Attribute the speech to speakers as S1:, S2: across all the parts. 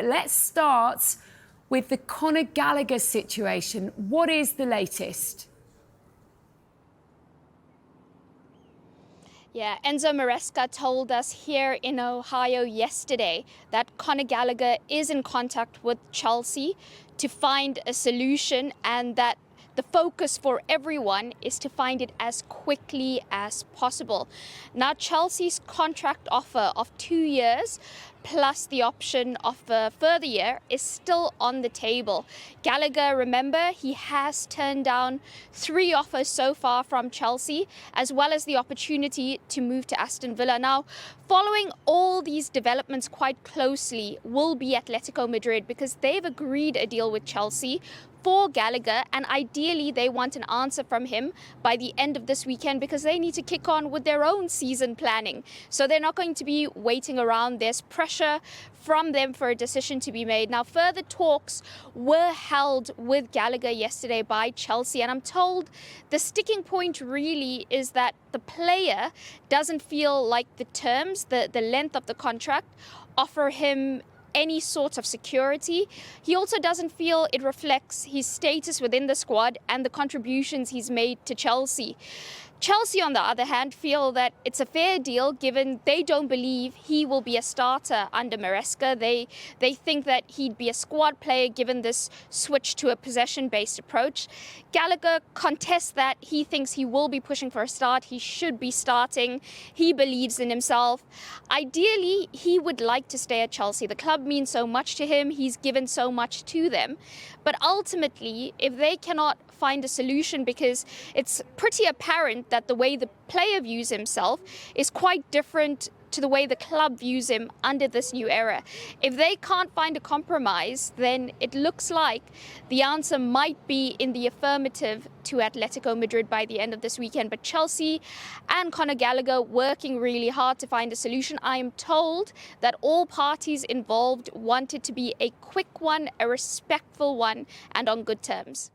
S1: let's start with the Conor Gallagher situation. What is the latest?
S2: Yeah, Enzo Maresca told us here in Ohio yesterday that Conor Gallagher is in contact with Chelsea to find a solution, and that the focus for everyone is to find it as quickly as possible. Now, Chelsea's contract offer of 2 years plus the option of a further year is still on the table. Gallagher, remember, he has turned down 3 offers so far from Chelsea, as well as the opportunity to move to Aston Villa. Now, following all these developments quite closely will be Atletico Madrid, because they've agreed a deal with Chelsea for Gallagher, and ideally they want an answer from him by the end of this weekend, because they need to kick on with their own season planning. So they're not going to be waiting around. There's pressure from them for a decision to be made. Now, further talks were held with Gallagher yesterday by Chelsea, and I'm told the sticking point really is that the player doesn't feel like the terms, the length of the contract, offer him any sort of security. He also doesn't feel it reflects his status within the squad and the contributions he's made to Chelsea. Chelsea, on the other hand, feel that it's a fair deal, given they don't believe he will be a starter under Maresca. They think that he'd be a squad player given this switch to a possession-based approach. Gallagher contests that. He thinks he will be pushing for a start. He should be starting. He believes in himself. Ideally, he would like to stay at Chelsea. The club means so much to him. He's given so much to them. But ultimately, if they cannot find a solution, because it's pretty apparent that the way the player views himself is quite different to the way the club views him under this new era. If they can't find a compromise, then it looks like the answer might be in the affirmative to Atletico Madrid by the end of this weekend. But Chelsea and Conor Gallagher working really hard to find a solution. I am told that all parties involved want it to be a quick one, a respectful one, and on good terms.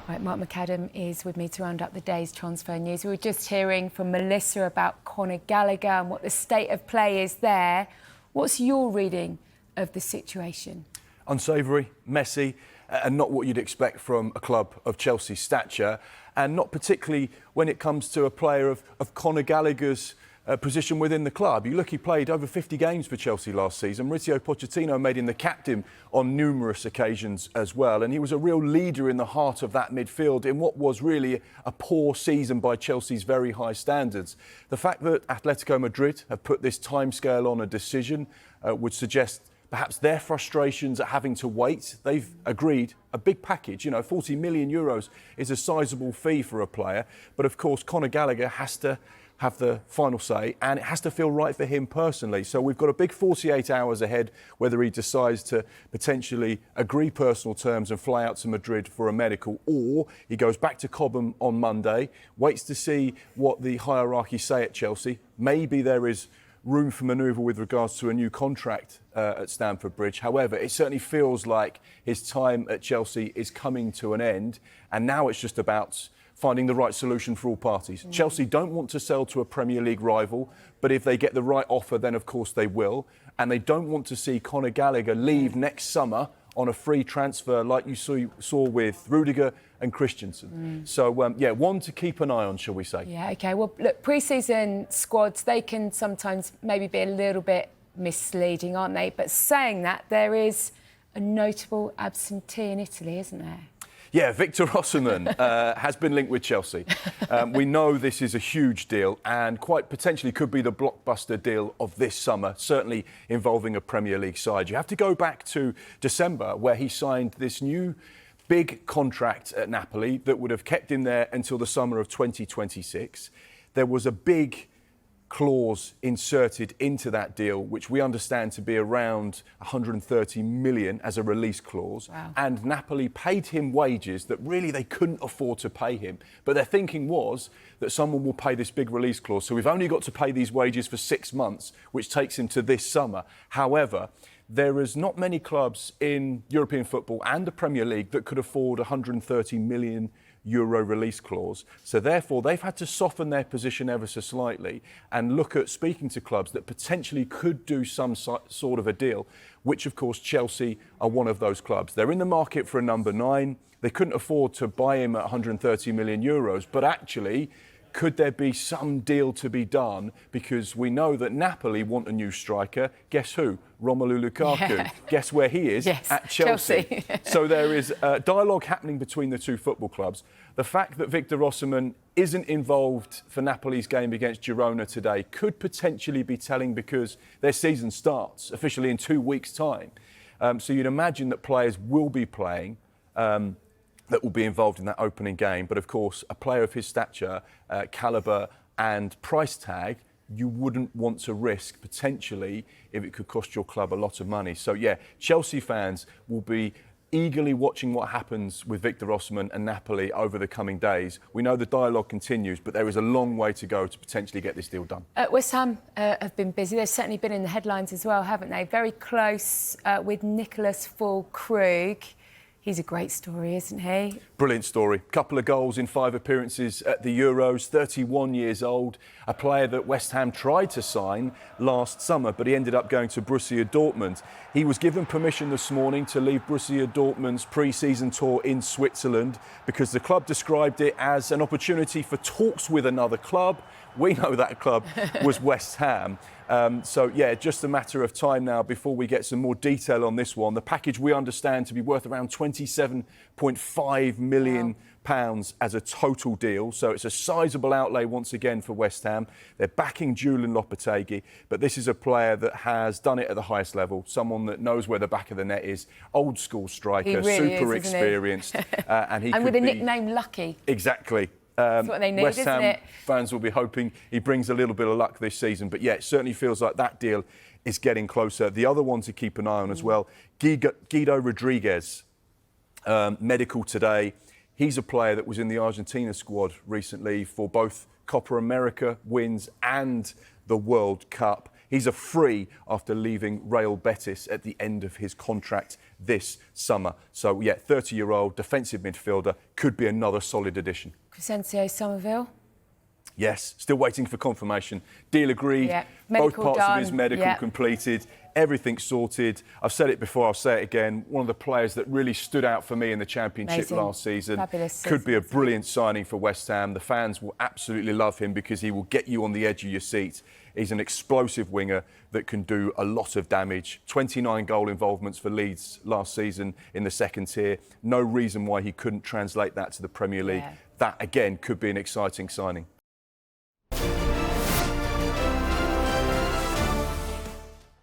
S1: Right, Mark McAdam is with me to round up the day's transfer news. We were just hearing from Melissa about Conor Gallagher and what the state of play is there. What's your reading of the situation?
S3: Unsavoury, messy, and not what you'd expect from a club of Chelsea's stature, and not particularly when it comes to a player of Conor Gallagher's position within the club. You look, he played over 50 games for Chelsea last season. Mauricio Pochettino made him the captain on numerous occasions as well, and he was a real leader in the heart of that midfield in what was really a poor season by Chelsea's very high standards. The fact that Atletico Madrid have put this timescale on a decision would suggest perhaps their frustrations at having to wait. They've agreed a big package. 40 million euros is a sizable fee for a player, but of course Conor Gallagher has to have the final say, and it has to feel right for him personally. So we've got a big 48 hours ahead, whether he decides to potentially agree personal terms and fly out to Madrid for a medical, or he goes back to Cobham on Monday, waits to see what the hierarchy say at Chelsea. Maybe there is room for manoeuvre with regards to a new contract at Stamford Bridge. However, it certainly feels like his time at Chelsea is coming to an end, and now it's just about finding the right solution for all parties. Chelsea don't want to sell to a Premier League rival, but if they get the right offer, then of course they will. And they don't want to see Conor Gallagher leave next summer on a free transfer like you saw with Rudiger and Christensen. So, one to keep an eye on, shall we say.
S1: Yeah, OK. Well, look, pre-season squads, they can sometimes maybe be a little bit misleading, aren't they? But saying that, there is a notable absentee in Italy, isn't there?
S3: Yeah, Victor Osimhen has been linked with Chelsea. We know this is a huge deal and quite potentially could be the blockbuster deal of this summer, certainly involving a Premier League side. You have to go back to December, where he signed this new big contract at Napoli that would have kept him there until the summer of 2026. There was a big clause inserted into that deal, which we understand to be around 130 million as a release clause.
S1: Wow.
S3: And Napoli paid him wages that really they couldn't afford to pay him. But their thinking was that someone will pay this big release clause. So we've only got to pay these wages for 6 months, which takes him to this summer. However, there is not many clubs in European football and the Premier League that could afford 130 million Euro release clause. So therefore, they've had to soften their position ever so slightly and look at speaking to clubs that potentially could do some sort of a deal, which of course Chelsea are one of those clubs. They're in the market for a number 9. They couldn't afford to buy him at 130 million euros, but actually, could there be some deal to be done? Because we know that Napoli want a new striker. Guess who? Romelu Lukaku.
S1: Yeah.
S3: Guess where he is?
S1: Yes,
S3: at Chelsea.
S1: Chelsea.
S3: So there is dialogue happening between the two football clubs. The fact that Victor Osimhen isn't involved for Napoli's game against Girona today could potentially be telling, because their season starts officially in 2 weeks' time. So you'd imagine that players will be playing. That will be involved in that opening game. But of course, a player of his stature, calibre and price tag, you wouldn't want to risk potentially if it could cost your club a lot of money. So yeah, Chelsea fans will be eagerly watching what happens with Victor Osimhen and Napoli over the coming days. We know the dialogue continues, but there is a long way to go to potentially get this deal done.
S1: West Ham have been busy. They've certainly been in the headlines as well, haven't they? Very close with Nicholas Füllkrug. He's a great story, isn't he?
S3: Brilliant story. Couple of goals in 5 appearances at the Euros, 31 years old. A player that West Ham tried to sign last summer, but he ended up going to Borussia Dortmund. He was given permission this morning to leave Borussia Dortmund's pre-season tour in Switzerland because the club described it as an opportunity for talks with another club. We know that club was West Ham. So, yeah, just a matter of time now before we get some more detail on this one. The package we understand to be worth around £27.5 million as a total deal. So it's a sizable outlay once again for West Ham. They're backing Julian Lopetegui, but this is a player that has done it at the highest level, someone that knows where the back of the net is, old school striker,
S1: He really
S3: super
S1: is, isn't he?
S3: experienced. And
S1: with a nickname Lucky.
S3: Exactly.
S1: That's what they need,
S3: West
S1: isn't
S3: Ham
S1: it?
S3: fans will be hoping he brings a little bit of luck this season. But yeah, it certainly feels like that deal is getting closer. The other one to keep an eye on as well, Guido Rodriguez, medical today. He's a player that was in the Argentina squad recently for both Copa America wins and the World Cup. He's a free after leaving Real Betis at the end of his contract this summer. So, yeah, 30-year-old defensive midfielder could be another solid addition.
S1: Crescencio Somerville.
S3: Yes, still waiting for confirmation. Deal agreed,
S1: Yeah.
S3: both
S1: Medical
S3: parts
S1: done.
S3: of his medical
S1: Yeah.
S3: completed, everything sorted. I've said it before, I'll say it again. One of the players that really stood out for me in the Championship
S1: Amazing.
S3: last season.
S1: Fabulous
S3: Could be a
S1: season.
S3: brilliant signing for West Ham. The fans will absolutely love him because he will get you on the edge of your seat. He's an explosive winger that can do a lot of damage. 29 goal involvements for Leeds last season in the second tier. No reason why he couldn't translate that to the Premier League.
S1: Yeah.
S3: That, again, could be an exciting signing.